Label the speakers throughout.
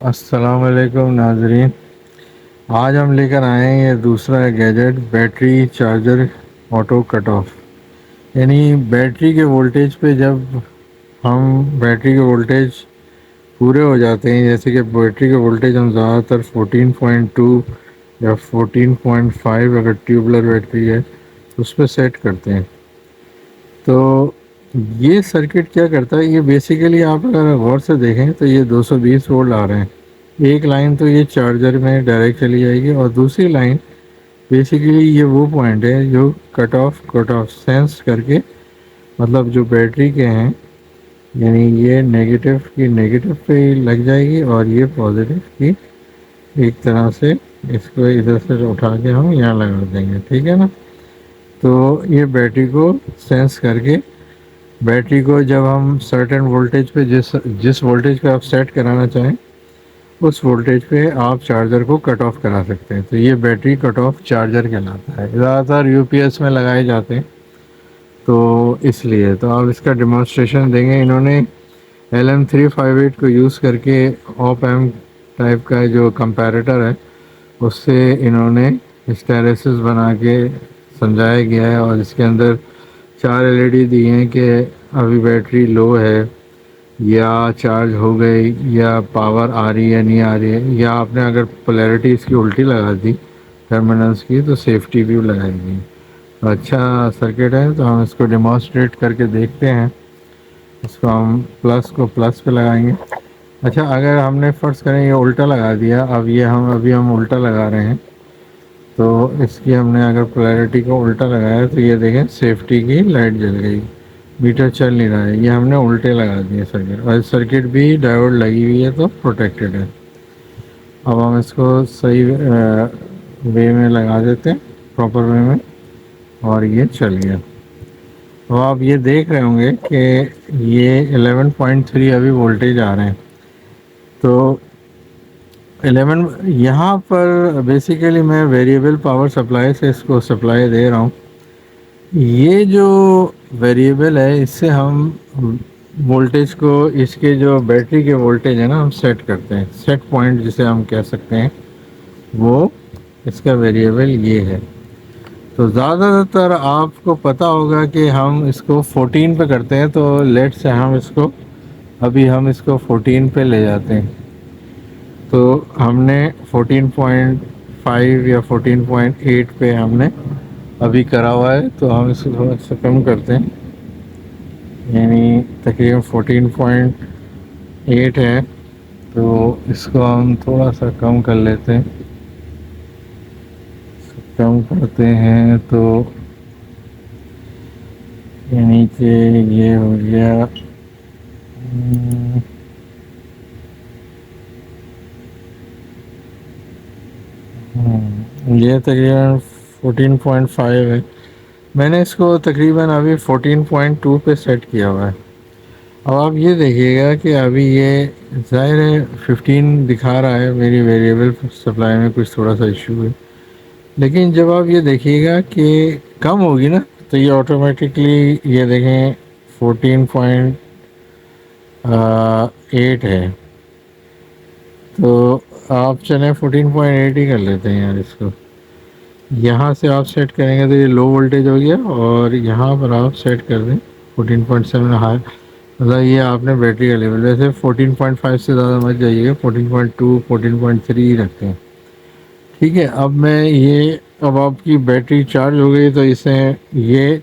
Speaker 1: السلام علیکم ناظرین، آج ہم لے کر آئے ہیں یہ دوسرا gadget battery charger auto cut off. یعنی بیٹری کے وولٹیج پہ جب ہم بیٹری کے وولٹیج پورے ہو جاتے ہیں، جیسے کہ بیٹری کے وولٹیج ہم زیادہ تر 14.2 یا 14.5 اگر ٹیوبلر بیٹری ہے اس پہ سیٹ کرتے ہیں، تو یہ سرکٹ کیا کرتا ہے. یہ بیسیکلی آپ اگر غور سے دیکھیں تو یہ 220 وولٹ آ رہے ہیں. ایک لائن تو یہ چارجر میں ڈائریکٹ چلی جائے گی، اور دوسری لائن بیسیکلی یہ وہ پوائنٹ ہے جو کٹ آف سینس کر کے، مطلب جو بیٹری کے ہیں، یعنی یہ نیگیٹو کی نیگیٹو پہ لگ جائے گی اور یہ پازیٹیو کی ایک طرح سے اس کو ادھر سے اٹھا کے ہم یہاں لگا دیں گے. ٹھیک ہے نا؟ تو یہ بیٹری کو سینس کر کے، بیٹری کو جب ہم سرٹن وولٹیج پہ جس وولٹیج پہ آپ سیٹ کرانا چاہیں اس وولٹیج پہ آپ چارجر کو کٹ آف کرا سکتے ہیں. تو یہ بیٹری کٹ آف چارجر کہلاتا ہے. زیادہ تر یو پی ایس میں لگائے جاتے ہیں، تو اس لیے تو آپ اس کا ڈیمانسٹریشن دیں گے. انہوں نے LM358 کو یوز کر کے آپ ایم ٹائپ کا جو کمپیریٹر ہے اس سے انہوں نے اسٹیریسز بنا کے سمجھایا گیا ہے، اور اس کے اندر 4 LED دی ہیں کہ ابھی بیٹری لو ہے، یا چارج ہو گئی، یا پاور آ رہی ہے نہیں آ رہی ہے، یا آپ نے اگر پولیرٹی اس کی الٹی لگا دی ٹرمینلس کی تو سیفٹی بھی لگائے گی. اچھا سرکٹ ہے، تو ہم اس کو ڈیمانسٹریٹ کر کے دیکھتے ہیں. اس کو ہم پلس کو پلس پہ لگائیں گے. اچھا، اگر ہم نے فرض کریں یہ الٹا لگا دیا، ابھی ہم الٹا لگا رہے ہیں، تو اس کی ہم نے اگر پولیرٹی کو الٹا لگایا تو یہ دیکھیں سیفٹی کی لائٹ جل گئی، میٹر چل نہیں رہا ہے. یہ ہم نے الٹے لگا دیے سرکٹ، اور سرکٹ بھی ڈائیوڈ لگی ہوئی ہے تو پروٹیکٹیڈ ہے. اب ہم اس کو صحیح وے میں لگا دیتے ہیں، پراپر وے میں، اور یہ چل گیا. تو آپ یہ دیکھ رہے ہوں گے کہ یہ 11.3 ابھی وولٹیج آ رہے ہیں. تو 11 یہاں پر بیسیکلی میں ویریبل پاور سپلائی سے اس کو سپلائی دے رہا ہوں. یہ جو ویریبل ہے اس سے ہم وولٹیج کو، اس کے جو بیٹری کے وولٹیج ہے نا، ہم سیٹ کرتے ہیں. سیٹ پوائنٹ جسے ہم کہہ سکتے ہیں، وہ اس کا ویریبل یہ ہے. تو زیادہ تر آپ کو پتہ ہوگا کہ ہم اس کو 14 پہ کرتے ہیں، تو لیٹ سے ہم اس کو 14 پہ لے جاتے ہیں. تو ہم نے 14.5 یا 14.8 پہ ہم نے ابھی کرا ہوا ہے، تو ہم اس کو تھوڑا سا کم کرتے ہیں، یعنی تقریباً 14.8 ہے. تو اس کو ہم تھوڑا سا کم کر لیتے ہیں. کم کرتے ہیں تو یعنی کہ یہ ہو گیا یہ تقریباً 14.5 ہے. میں نے اس کو تقریباً ابھی 14.2 پہ سیٹ کیا ہوا ہے. اب آپ یہ دیکھیے گا کہ ابھی یہ ظاہر ہے 15 دکھا رہا ہے، میری ویریبل سپلائی میں کچھ تھوڑا سا ایشو ہے. لیکن جب آپ یہ دیکھیے گا کہ کم ہوگی نا، تو یہ آٹومیٹکلی یہ دیکھیں 14.8 ہے. تو آپ چلیں 14.8 ہی کر لیتے ہیں یار. اس کو یہاں سے آپ سیٹ کریں گے تو یہ لو وولٹیج ہو گیا، اور یہاں پر آپ سیٹ کر دیں 14.7 ہائی. مطلب یہ آپ نے بیٹری کا لیول ویسے 14.5 سے زیادہ مت جائیے گا، 14.2 14.3 ہی رکھتے ہیں. ٹھیک ہے. اب آپ کی بیٹری چارج ہو گئی، تو اسے یہ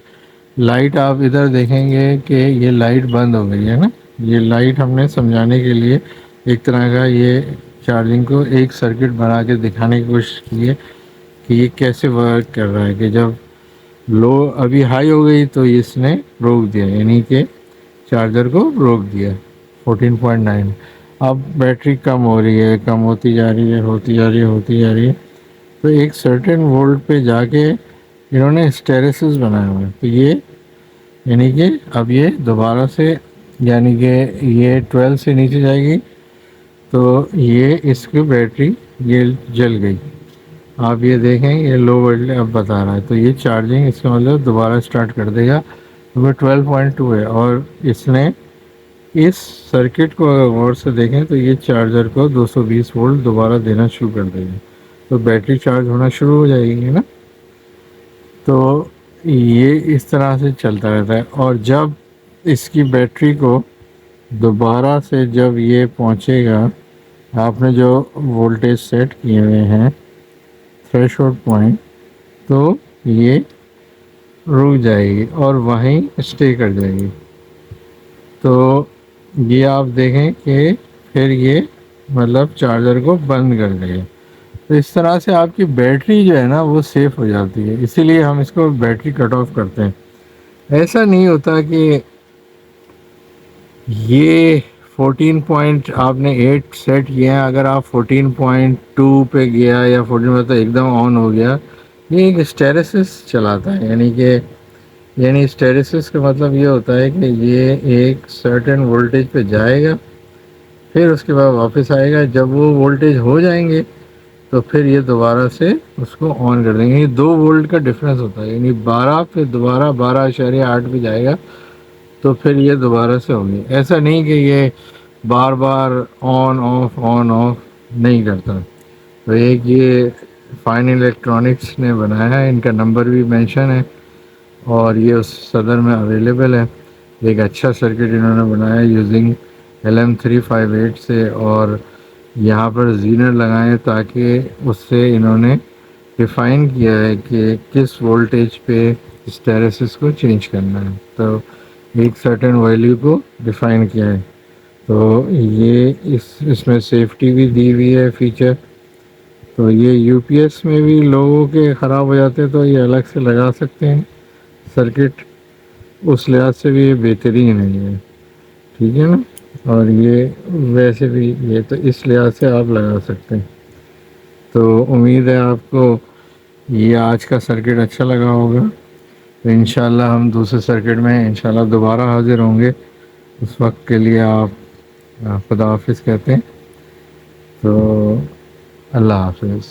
Speaker 1: لائٹ آپ ادھر دیکھیں گے کہ یہ لائٹ بند ہو گئی ہے نا. یہ لائٹ ہم نے سمجھانے کے لیے ایک طرح کا یہ چارجنگ کو ایک سرکٹ بنا کے دکھانے کی کوشش کی ہے کہ یہ کیسے ورک کر رہا ہے. کہ جب لو ابھی ہائی ہو گئی تو اس نے روک دیا، یعنی کہ چارجر کو روک دیا 14.9. اب بیٹری کم ہو رہی ہے، کم ہوتی جا رہی ہے، ہوتی جا رہی ہے. تو ایک سرٹن وولٹ پہ جا کے انہوں نے اسٹیریسز بنائے ہوئے ہیں. تو یہ یعنی کہ اب یہ دوبارہ سے، یعنی کہ یہ 12 سے نیچے جائے گی تو یہ اس کی بیٹری یہ جل گئی. آپ یہ دیکھیں یہ لو وولٹ اب بتا رہا ہے، تو یہ چارجنگ اس کا مطلب دوبارہ اسٹارٹ کر دے گا. کیونکہ 12.2 ہے، اور اس نے اس سرکٹ کو اگر غور سے دیکھیں تو یہ چارجر کو 220 وولٹ دوبارہ دینا شروع کر دے گا، تو بیٹری چارج ہونا شروع ہو جائے گی نا. تو یہ اس طرح سے چلتا رہتا ہے. اور جب اس کی بیٹری کو دوبارہ سے جب یہ پہنچے گا، آپ نے جو وولٹیج سیٹ کیے ہوئے ہیں تھریش ہولڈ پوائنٹ، تو یہ رک جائے گی اور وہیں اسٹے کر جائے گی. تو یہ آپ دیکھیں کہ پھر یہ مطلب چارجر کو بند کر دے گا. تو اس طرح سے آپ کی بیٹری جو ہے نا وہ سیف ہو جاتی ہے، اسی لیے ہم اس کو بیٹری کٹ آف کرتے ہیں. ایسا نہیں ہوتا کہ یہ 14 آپ نے 8 سیٹ کیا ہے، اگر آپ 14.2 پہ گیا یا 14 تو ایک دم آن ہو گیا. یہ ایک اسٹیریسس چلاتا ہے، یعنی اسٹیریسس کا مطلب یہ ہوتا ہے کہ یہ ایک سرٹن وولٹیج پہ جائے گا، پھر اس کے بعد واپس آئے گا. جب وہ وولٹیج ہو جائیں گے تو پھر یہ دوبارہ سے اس کو آن کر دیں گے. یہ 2 وولٹ کا ڈفرینس ہوتا ہے، یعنی 12 پھر دوبارہ 12.8 پہ جائے گا تو پھر یہ دوبارہ سے ہوگی. ایسا نہیں کہ یہ بار بار آن آف نہیں کرتا. تو ایک یہ فائن الیکٹرانکس نے بنایا ہے، ان کا نمبر بھی مینشن ہے اور یہ اس صدر میں اویلیبل ہے. ایک اچھا سرکٹ انہوں نے بنایا یوزنگ LM358 سے، اور یہاں پر زینر لگائیں تاکہ اس سے انہوں نے ڈیفائن کیا ہے کہ کس وولٹیج پہ اسٹیریسس کو چینج کرنا ہے. تو ایک سرٹن ویلیو کو ڈیفائن کیا ہے. تو یہ اس میں سیفٹی بھی دی ہوئی ہے فیچر. تو یہ یو پی ایس میں بھی لوگوں کے خراب ہو جاتے ہیں تو یہ الگ سے لگا سکتے ہیں سرکٹ، اس لحاظ سے بھی یہ بہترین ہے یہ، ٹھیک ہے نا. اور یہ ویسے بھی یہ تو اس لحاظ سے آپ لگا سکتے ہیں. تو امید ہے آپ کو یہ آج کا سرکٹ اچھا لگا ہوگا. تو انشاءاللہ ہم دوسرے سرکٹ میں انشاءاللہ دوبارہ حاضر ہوں گے. اس وقت کے لیے آپ خدا حافظ کہتے ہیں. تو اللہ حافظ.